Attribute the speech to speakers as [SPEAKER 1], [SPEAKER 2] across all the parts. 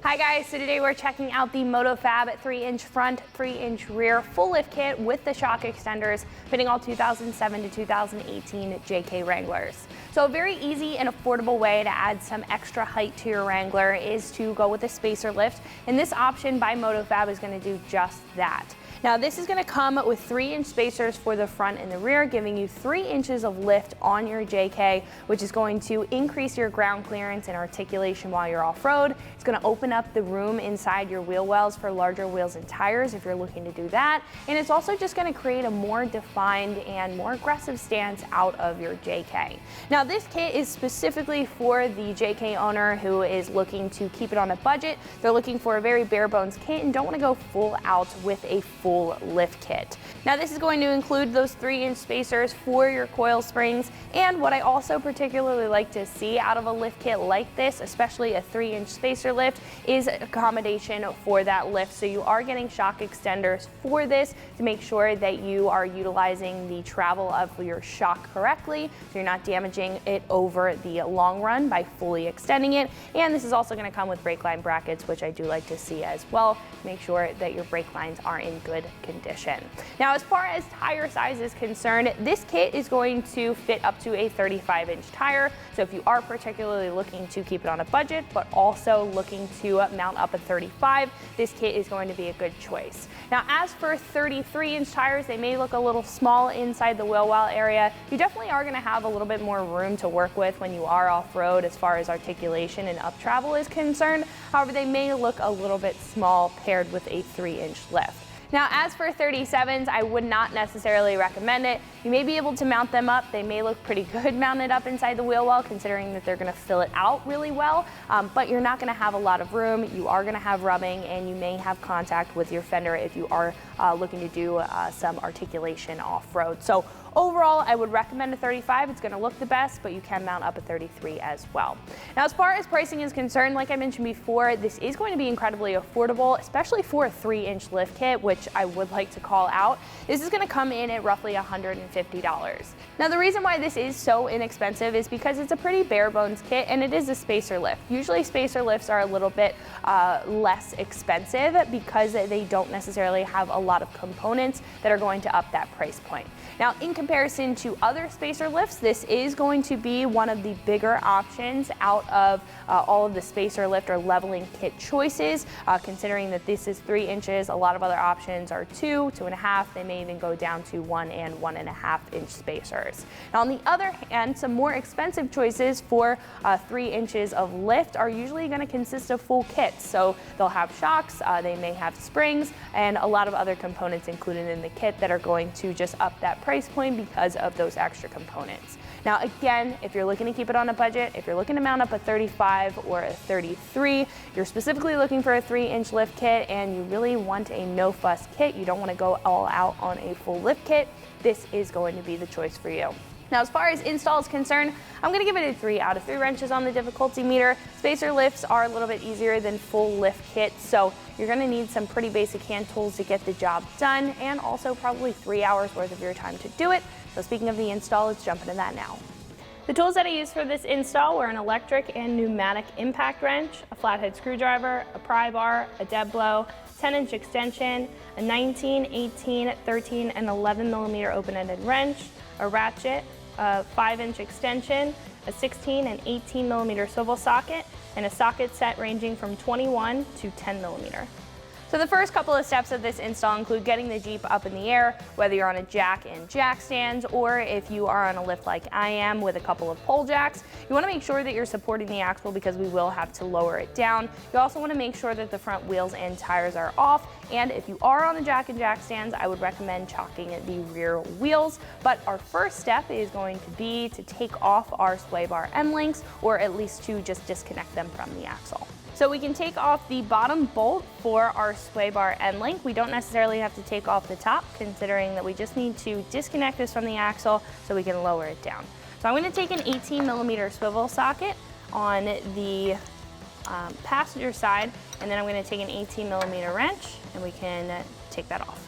[SPEAKER 1] Hi guys, so today we're checking out the MotoFab 3-inch front, 3-inch rear full lift kit with the shock extenders fitting all 2007 to 2018 JK Wranglers. So a very easy and affordable way to add some extra height to your Wrangler is to go with a spacer lift, and this option by MotoFab is going to do just that. Now this is going to come with 3-inch spacers for the front and the rear, giving you 3 inches of lift on your JK, which is going to increase your ground clearance and articulation while you're off-road. It's going to open up the room inside your wheel wells for larger wheels and tires if you're looking to do that. And it's also just going to create a more defined and more aggressive stance out of your JK. Now this kit is specifically for the JK owner who is looking to keep it on a budget. They're looking for a very bare bones kit and don't want to go full out with a full lift kit. Now this is going to include those 3-inch spacers for your coil springs, and what I also particularly like to see out of a lift kit like this, especially a 3-inch spacer lift, is accommodation for that lift. So you are getting shock extenders for this to make sure that you are utilizing the travel of your shock correctly, so you're not damaging it over the long run by fully extending it. And this is also going to come with brake line brackets, which I do like to see as well. Make sure that your brake lines are in good condition. Now as far as tire size is concerned, this kit is going to fit up to a 35-inch tire. So if you are particularly looking to keep it on a budget but also looking to mount up a 35, this kit is going to be a good choice. Now as for 33-inch tires, they may look a little small inside the wheel well area. You definitely are going to have a little bit more room to work with when you are off-road as far as articulation and up travel is concerned. However, they may look a little bit small paired with a 3-inch lift. Now as for 37s, I would not necessarily recommend it. You may be able to mount them up. They may look pretty good mounted up inside the wheel well, considering that they're going to fill it out really well, but you're not going to have a lot of room. You are going to have rubbing, and you may have contact with your fender if you are looking to do some articulation off-road. So overall, I would recommend a 35. It's going to look the best, but you can mount up a 33 as well. Now, as far as pricing is concerned, like I mentioned before, this is going to be incredibly affordable, especially for a 3-inch lift kit, which I would like to call out. This is going to come in at roughly $150. Now, the reason why this is so inexpensive is because it's a pretty bare bones kit, and it is a spacer lift. Usually spacer lifts are a little bit less expensive because they don't necessarily have a lot of components that are going to up that price point. Now, in comparison to other spacer lifts, this is going to be one of the bigger options out of all of the spacer lift or leveling kit choices, considering that this is 3 inches. A lot of other options are 2, 2.5. They may even go down to 1 and 1.5 inch spacers. Now, on the other hand, some more expensive choices for 3 inches of lift are usually going to consist of full kits. So they'll have shocks, they may have springs, and a lot of other components included in the kit that are going to just up that price point because of those extra components. Now again, if you're looking to keep it on a budget, if you're looking to mount up a 35 or a 33, you're specifically looking for a 3-inch lift kit and you really want a no-fuss kit, you don't want to go all out on a full lift kit, this is going to be the choice for you. Now, as far as install is concerned, I'm going to give it a 3 out of 3 wrenches on the difficulty meter. Spacer lifts are a little bit easier than full lift kits, so you're going to need some pretty basic hand tools to get the job done, and also probably 3 hours worth of your time to do it. So speaking of the install, let's jump into that now. The tools that I used for this install were an electric and pneumatic impact wrench, a flathead screwdriver, a pry bar, a dead blow, 10-inch extension, a 19, 18, 13, and 11 millimeter open-ended wrench, a ratchet, a 5-inch extension, a 16 and 18 millimeter swivel socket, and a socket set ranging from 21 to 10 millimeter. So the first couple of steps of this install include getting the Jeep up in the air, whether you're on a jack and jack stands, or if you are on a lift like I am with a couple of pole jacks. You want to make sure that you're supporting the axle because we will have to lower it down. You also want to make sure that the front wheels and tires are off, and if you are on the jack and jack stands, I would recommend chocking the rear wheels. But our first step is going to be to take off our sway bar end links, or at least to just disconnect them from the axle. So we can take off the bottom bolt for our sway bar end link. We don't necessarily have to take off the top, considering that we just need to disconnect this from the axle so we can lower it down. So I'm going to take an 18 millimeter swivel socket on the passenger side, and then I'm going to take an 18 millimeter wrench and we can take that off.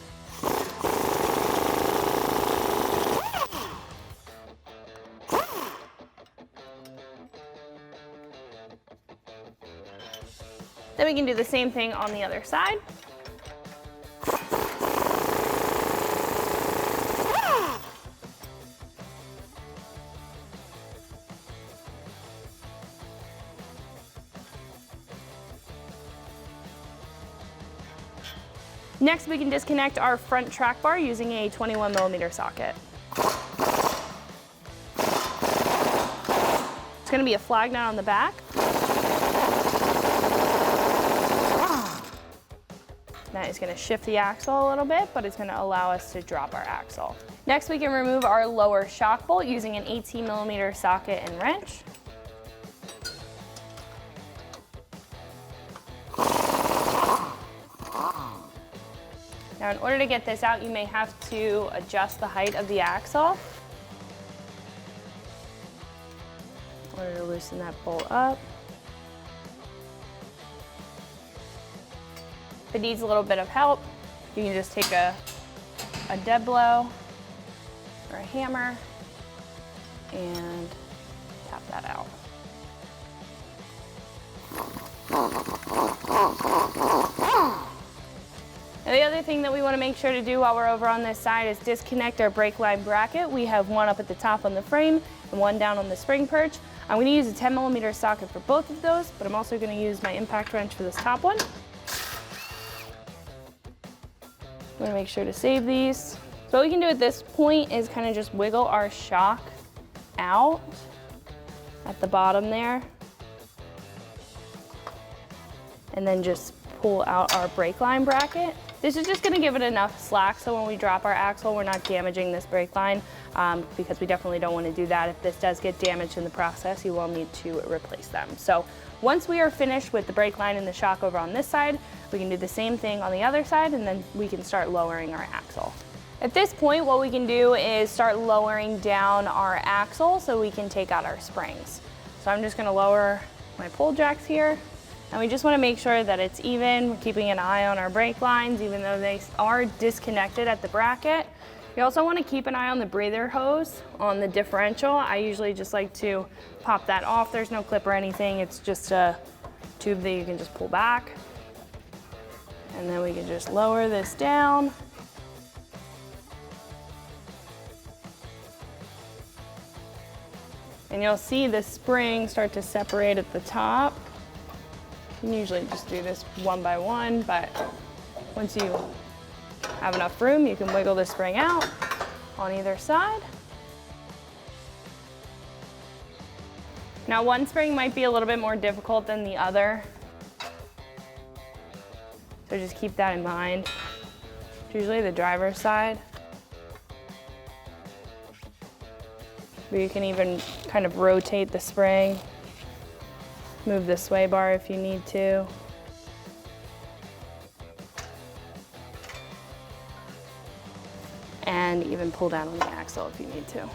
[SPEAKER 1] Then we can do the same thing on the other side. Next, we can disconnect our front track bar using a 21mm socket. It's going to be a flag nut on the back. That is going to shift the axle a little bit, but it's going to allow us to drop our axle. Next, we can remove our lower shock bolt using an 18mm socket and wrench. Now, in order to get this out, you may have to adjust the height of the axle in order to loosen that bolt up. If it needs a little bit of help, you can just take a dead blow or a hammer and tap that out. Now, the other thing that we want to make sure to do while we're over on this side is disconnect our brake line bracket. We have one up at the top on the frame and one down on the spring perch. I'm going to use a 10mm socket for both of those, but I'm also going to use my impact wrench for this top one. I'm going to make sure to save these. So what we can do at this point is kind of just wiggle our shock out at the bottom there, and then just pull out our brake line bracket. This is just going to give it enough slack so when we drop our axle, we're not damaging this brake line, because we definitely don't want to do that. If this does get damaged in the process, you will need to replace them. So once we are finished with the brake line and the shock over on this side, we can do the same thing on the other side, and then we can start lowering our axle. At this point, what we can do is start lowering down our axle so we can take out our springs. So I'm just going to lower my pull jacks here. And we just want to make sure that it's even. We're keeping an eye on our brake lines, even though they are disconnected at the bracket. You also want to keep an eye on the breather hose on the differential. I usually just like to pop that off. There's no clip or anything. It's just a tube that you can just pull back. And then we can just lower this down. And you'll see the spring start to separate at the top. You can usually just do this one by one, but once you have enough room, you can wiggle the spring out on either side. Now, one spring might be a little bit more difficult than the other, so just keep that in mind. It's usually the driver's side. But you can even kind of rotate the spring. Move the sway bar if you need to. And even pull down on the axle if you need to.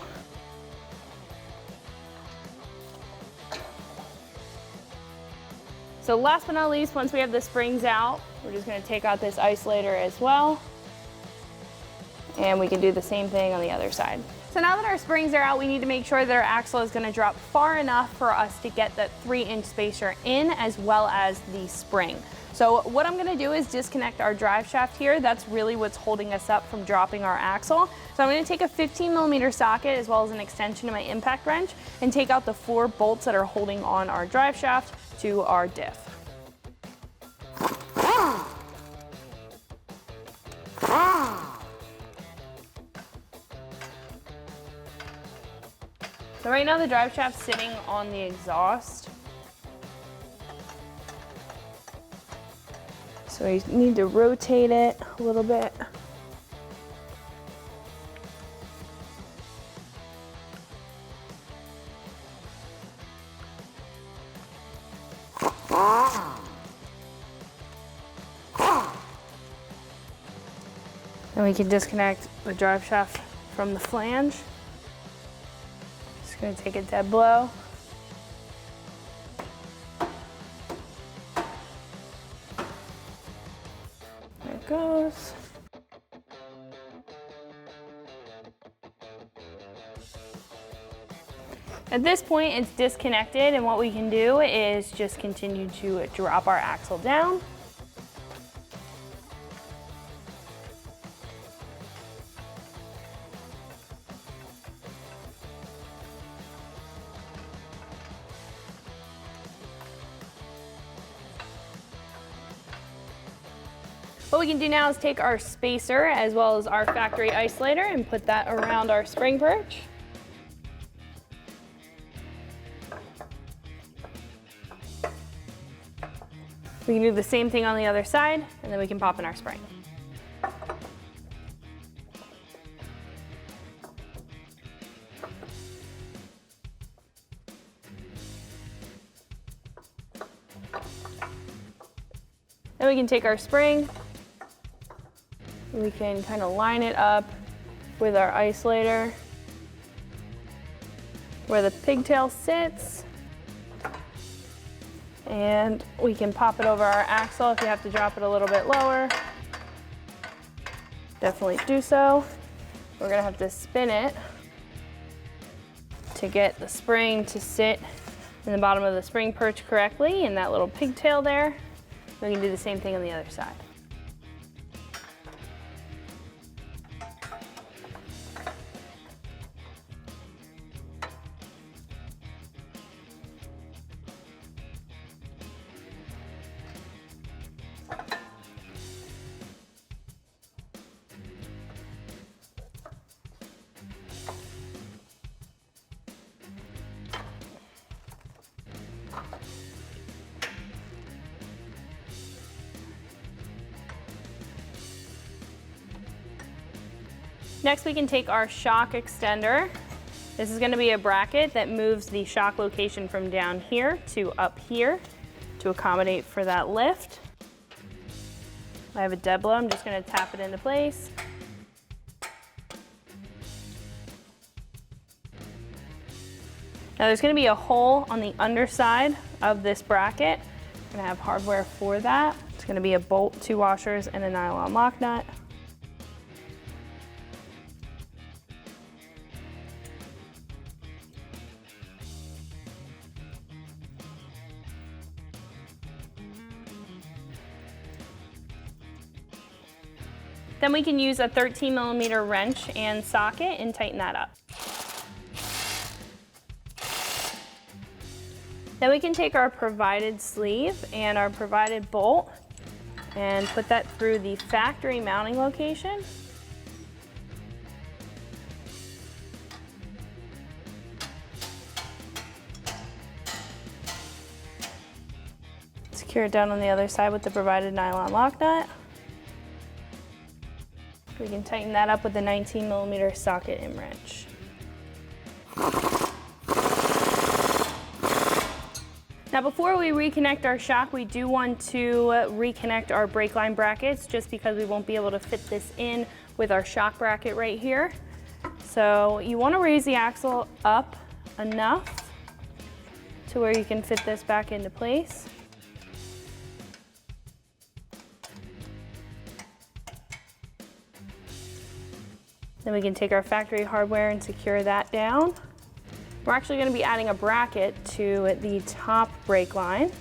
[SPEAKER 1] So last but not least, once we have the springs out, we're just going to take out this isolator as well. And we can do the same thing on the other side. So now that our springs are out, we need to make sure that our axle is going to drop far enough for us to get that 3-inch spacer in, as well as the spring. So what I'm going to do is disconnect our drive shaft here. That's really what's holding us up from dropping our axle. So I'm going to take a 15mm socket as well as an extension to my impact wrench and take out the 4 bolts that are holding on our drive shaft to our diff. So right now the drive shaft's sitting on the exhaust. So you need to rotate it a little bit. Then we can disconnect the drive shaft from the flange. Just gonna take a dead blow. There it goes. At this point, it's disconnected, and what we can do is just continue to drop our axle down. What we can do now is take our spacer as well as our factory isolator and put that around our spring perch. We can do the same thing on the other side, and then we can pop in our spring. Then we can take our spring, we can kind of line it up with our isolator where the pigtail sits, and we can pop it over our axle. If you have to drop it a little bit lower, definitely do so. We're gonna have to spin it to get the spring to sit in the bottom of the spring perch correctly in that little pigtail there. We can do the same thing on the other side. Next, we can take our shock extender. This is going to be a bracket that moves the shock location from down here to up here to accommodate for that lift. I have a dead blow. I'm just going to tap it into place. Now there's going to be a hole on the underside of this bracket. I'm going to have hardware for that. It's going to be a bolt, 2 washers, and a nylon lock nut. Then we can use a 13mm wrench and socket and tighten that up. Then we can take our provided sleeve and our provided bolt and put that through the factory mounting location. Secure it down on the other side with the provided nylon lock nut. We can tighten that up with the 19mm socket and wrench. Now before we reconnect our shock, we do want to reconnect our brake line brackets just because we won't be able to fit this in with our shock bracket right here. So you want to raise the axle up enough to where you can fit this back into place. Then we can take our factory hardware and secure that down. We're actually going to be adding a bracket to the top brake line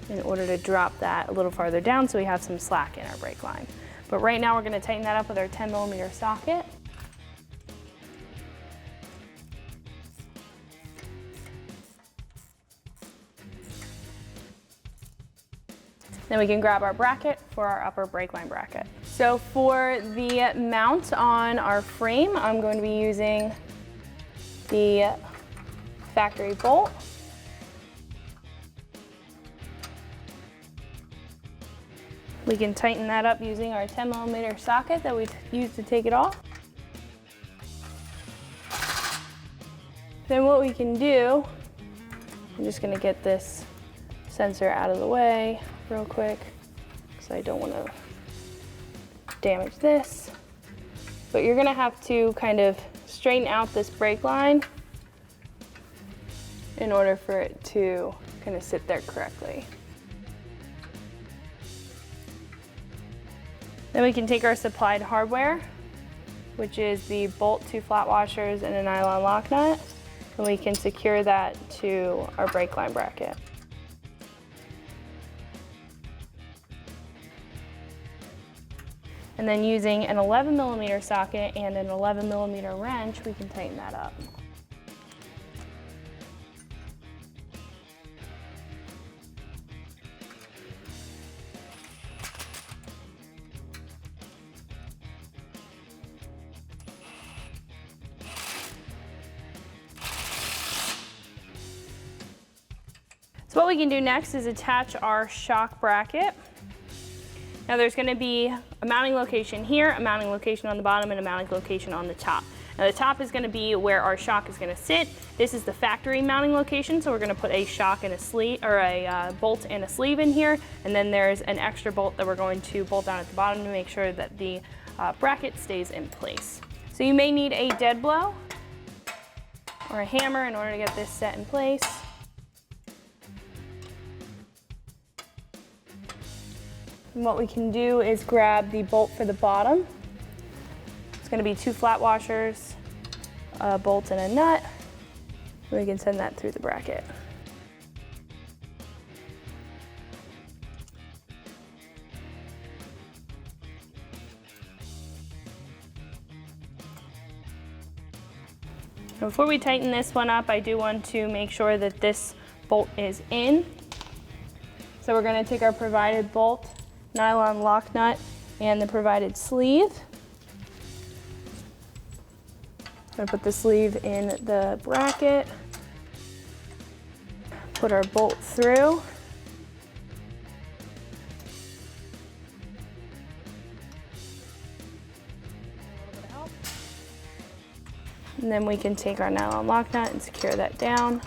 [SPEAKER 1] in order to drop that a little farther down so we have some slack in our brake line. But right now we're going to tighten that up with our 10mm socket. Then we can grab our bracket for our upper brake line bracket. So for the mount on our frame, I'm going to be using the factory bolt. We can tighten that up using our 10mm socket that we used to take it off. Then what we can do, I'm just going to get this sensor out of the way real quick because I don't want to damage this. But you're going to have to kind of straighten out this brake line in order for it to kind of sit there correctly. Then we can take our supplied hardware, which is the bolt, 2 flat washers, and a nylon lock nut, And we can secure that to our brake line bracket. And then using an 11mm socket and an 11mm wrench, we can tighten that up. So what we can do next is attach our shock bracket. Now there's going to be a mounting location here, a mounting location on the bottom, and a mounting location on the top. Now the top is going to be where our shock is going to sit. This is the factory mounting location, so we're going to put a shock and a sleeve, or a bolt and a sleeve in here, and then there's an extra bolt that we're going to bolt down at the bottom to make sure that the bracket stays in place. So you may need a dead blow or a hammer in order to get this set in place. And what we can do is grab the bolt for the bottom. It's going to be 2 flat washers, a bolt and a nut. We can send that through the bracket. Now before we tighten this one up, I do want to make sure that this bolt is in. So we're going to take our provided bolt, nylon lock nut, and the provided sleeve. I'm going to put the sleeve in the bracket, put our bolt through. And then we can take our nylon lock nut and secure that down.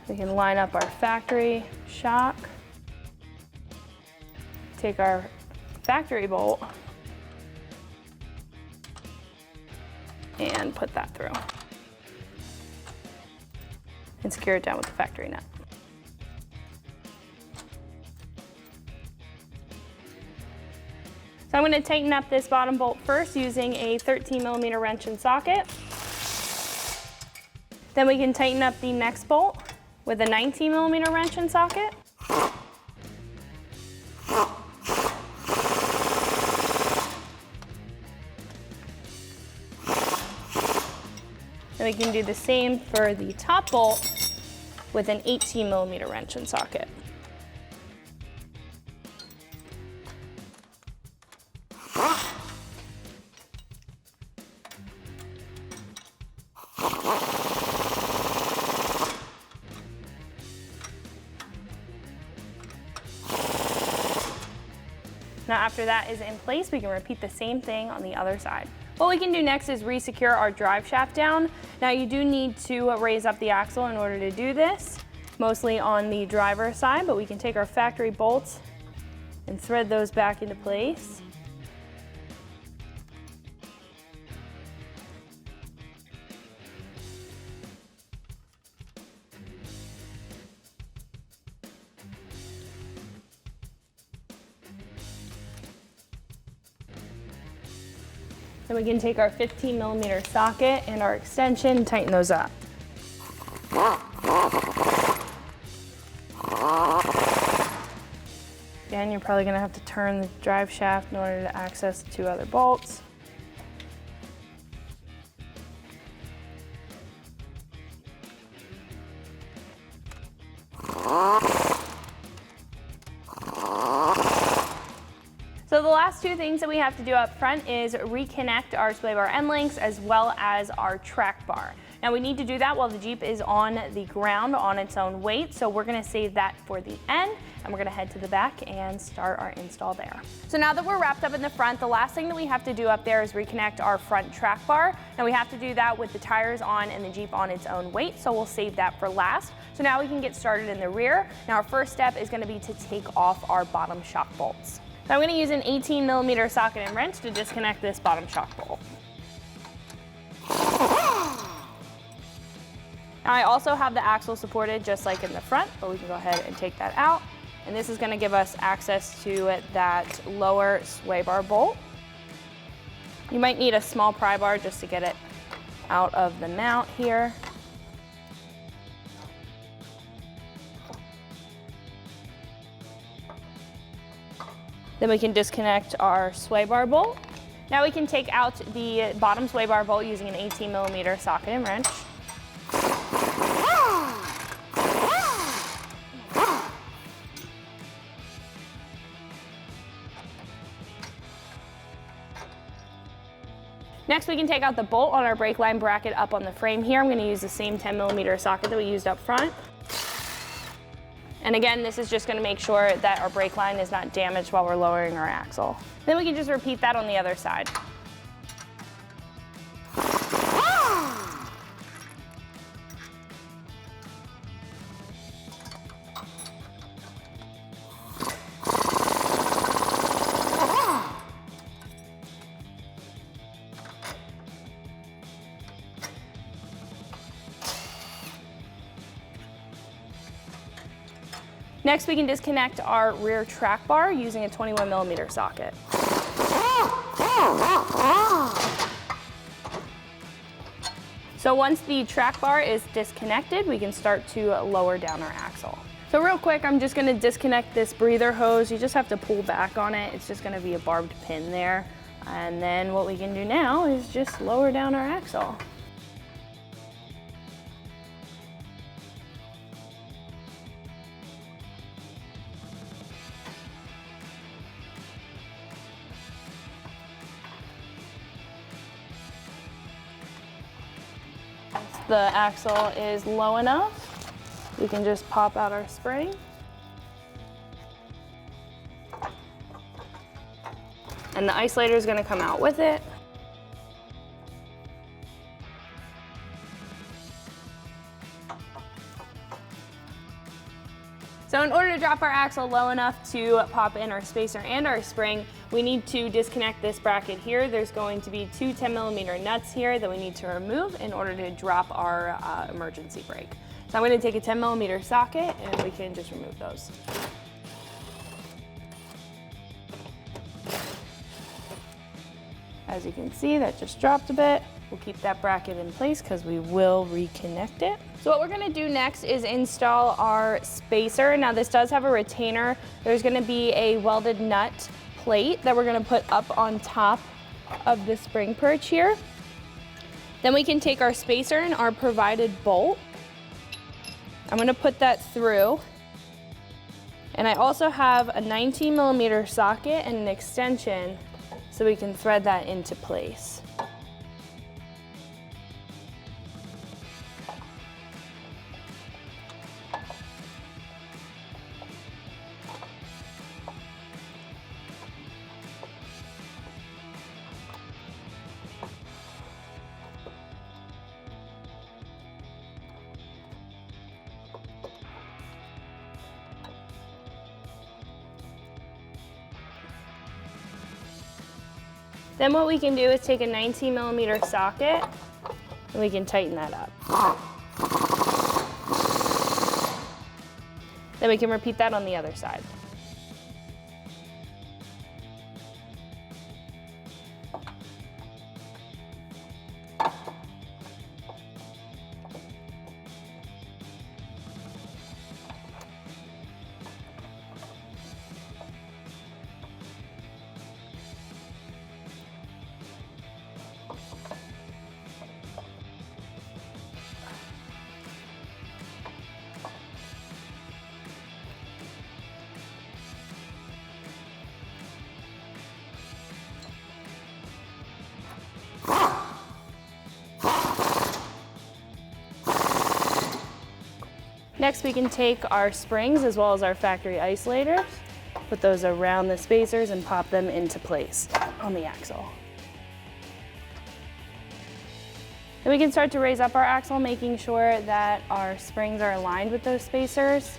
[SPEAKER 1] We can line up our factory shock, take our factory bolt, and put that through. And secure it down with the factory nut. So I'm going to tighten up this bottom bolt first using a 13mm wrench and socket. Then we can tighten up the next bolt with a 19mm wrench and socket. And we can do the same for the top bolt with an 18mm wrench and socket. Now after that is in place, we can repeat the same thing on the other side. What we can do next is re-secure our drive shaft down. Now you do need to raise up the axle in order to do this, mostly on the driver's side, but we can take our factory bolts and thread those back into place. Then we can take our 15mm socket and our extension and tighten those up. Again, you're probably going to have to turn the drive shaft in order to access the 2 other bolts. So the last 2 things that we have to do up front is reconnect our sway bar end links as well as our track bar. Now we need to do that while the Jeep is on the ground on its own weight, so we're going to save that for the end, and we're going to head to the back and start our install there. So now that we're wrapped up in the front, the last thing that we have to do up there is reconnect our front track bar. Now we have to do that with the tires on and the Jeep on its own weight, so we'll save that for last. So now we can get started in the rear. Now our first step is going to be to take off our bottom shock bolts. So I'm going to use an 18mm socket and wrench to disconnect this bottom shock bolt. Now I also have the axle supported just like in the front, but we can go ahead and take that out. And this is going to give us access to that lower sway bar bolt. You might need a small pry bar just to get it out of the mount here. Then we can disconnect our sway bar bolt. Now we can take out the bottom sway bar bolt using an 18mm socket and wrench. Next, we can take out the bolt on our brake line bracket up on the frame here. I'm going to use the same 10mm socket that we used up front. And again, this is just going to make sure that our brake line is not damaged while we're lowering our axle. Then we can just repeat that on the other side. Next, we can disconnect our rear track bar using a 21mm socket. So once the track bar is disconnected, we can start to lower down our axle. So real quick, I'm just gonna disconnect this breather hose. You just have to pull back on it. It's just gonna be a barbed pin there. And then what we can do now is just lower down our axle. The axle is low enough, we can just pop out our spring. And the isolator is going to come out with it. So in order to drop our axle low enough to pop in our spacer and our spring, we need to disconnect this bracket here. There's going to be two 10mm nuts here that we need to remove in order to drop our emergency brake. So I'm going to take a 10mm socket and we can just remove those. As you can see, that just dropped a bit. We'll keep that bracket in place because we will reconnect it. So what we're gonna do next is install our spacer. Now this does have a retainer. There's gonna be a welded nut plate that we're gonna put up on top of the spring perch here. Then we can take our spacer and our provided bolt. I'm gonna put that through. And I also have a 19mm socket and an extension so we can thread that into place. Then what we can do is take a 19mm socket and we can tighten that up. Then we can repeat that on the other side. Next, we can take our springs as well as our factory isolators, put those around the spacers and pop them into place on the axle. Then we can start to raise up our axle, making sure that our springs are aligned with those spacers.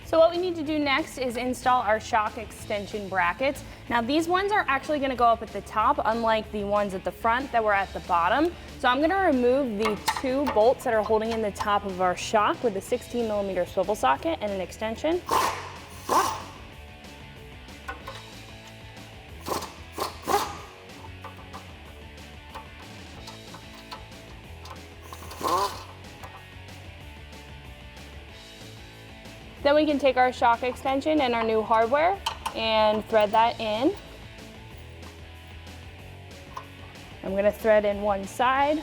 [SPEAKER 1] So what we need to do next is install our shock extension brackets. Now these ones are actually going to go up at the top, unlike the ones at the front that were at the bottom. So I'm gonna remove the 2 bolts that are holding in the top of our shock with a 16mm swivel socket and an extension. Then we can take our shock extension and our new hardware and thread that in. I'm gonna thread in one side.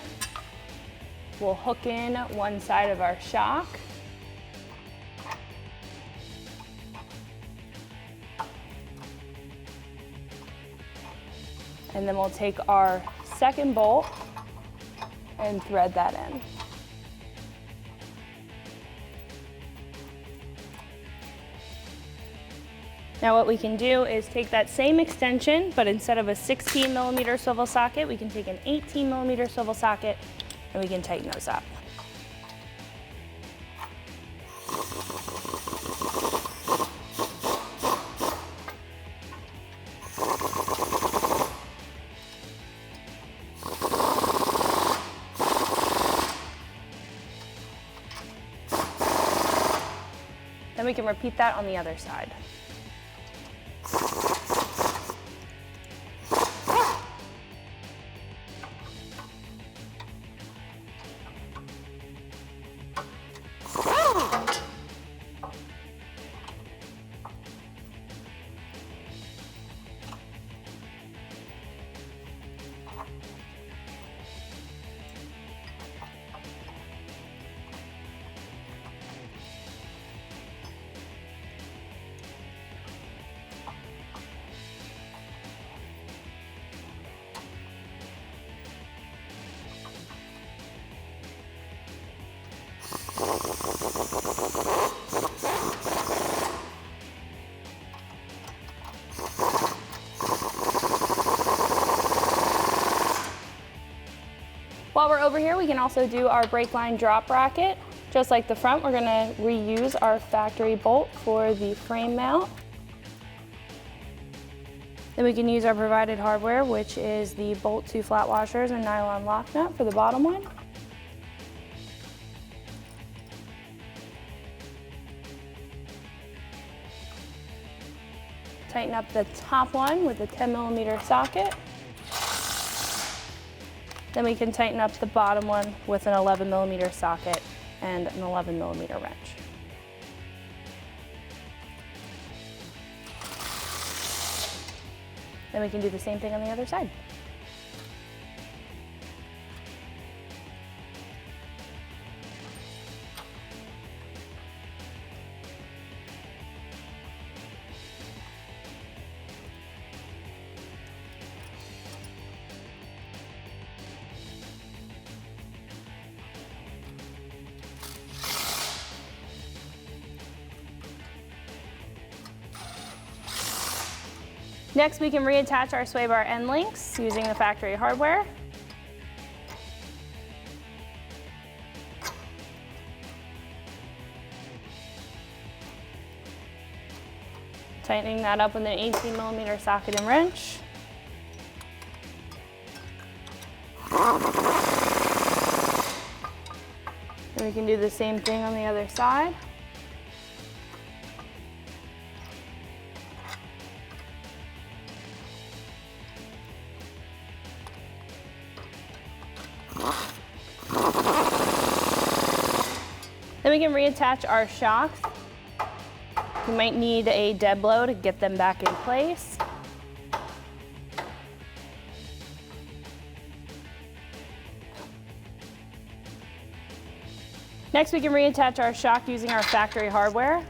[SPEAKER 1] We'll hook in one side of our shock. And then we'll take our second bolt and thread that in. Now what we can do is take that same extension, but instead of a 16mm swivel socket, we can take an 18mm swivel socket and we can tighten those up. Then we can repeat that on the other side. While we're over here, we can also do our brake line drop bracket. Just like the front, we're gonna reuse our factory bolt for the frame mount. Then we can use our provided hardware, which is the bolt 2 flat washers and nylon lock nut for the bottom one. Tighten up the top one with a 10mm socket. Then we can tighten up the bottom one with an 11mm socket and an 11mm wrench. Then we can do the same thing on the other side. Next, we can reattach our sway bar end links using the factory hardware. Tightening that up with an 18mm socket and wrench. And we can do the same thing on the other side. Then we can reattach our shocks. You might need a dead blow to get them back in place. Next, we can reattach our shock using our factory hardware.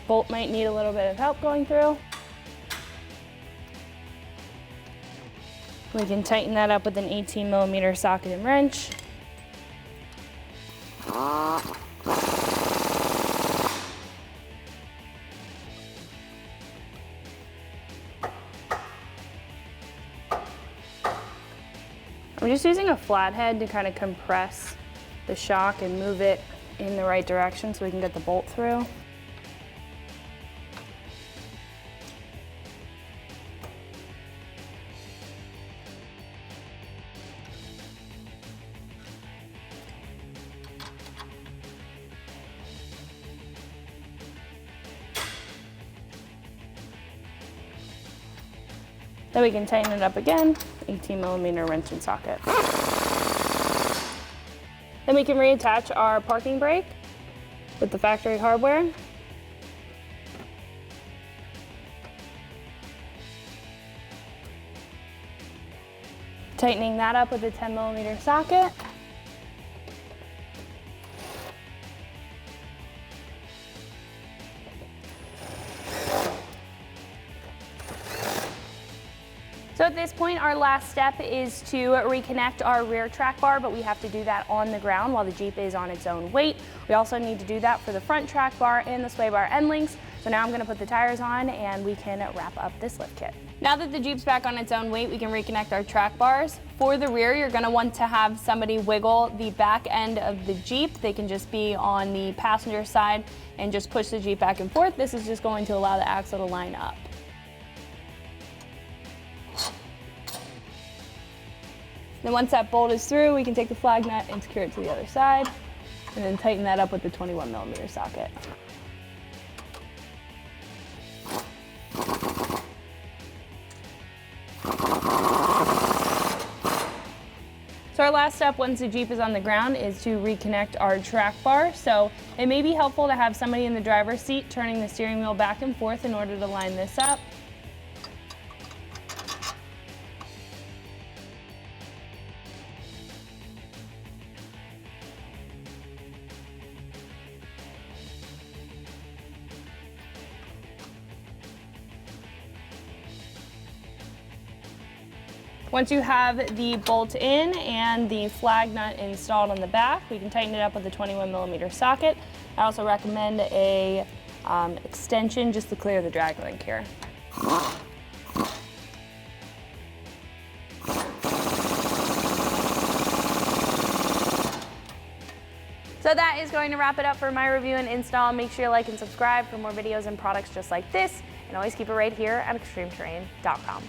[SPEAKER 1] Bolt might need a little bit of help going through. We can tighten that up with an 18mm socket and wrench. I'm just using a flathead to kind of compress the shock and move it in the right direction so we can get the bolt through. Then we can tighten it up again, 18mm wrench and socket. Then we can reattach our parking brake with the factory hardware. Tightening that up with a 10mm socket. So at this point, our last step is to reconnect our rear track bar, but we have to do that on the ground while the Jeep is on its own weight. We also need to do that for the front track bar and the sway bar end links. So now I'm gonna put the tires on and we can wrap up this lift kit. Now that the Jeep's back on its own weight, we can reconnect our track bars. For the rear, you're gonna want to have somebody wiggle the back end of the Jeep. They can just be on the passenger side and just push the Jeep back and forth. This is just going to allow the axle to line up. Then once that bolt is through, we can take the flag nut and secure it to the other side, and then tighten that up with the 21mm socket. So our last step once the Jeep is on the ground is to reconnect our track bar. So it may be helpful to have somebody in the driver's seat turning the steering wheel back and forth in order to line this up. Once you have the bolt in and the flag nut installed on the back, we can tighten it up with a 21mm socket. I also recommend a extension just to clear the drag link here. So that is going to wrap it up for my review and install. Make sure you like and subscribe for more videos and products just like this, and always keep it right here at ExtremeTerrain.com.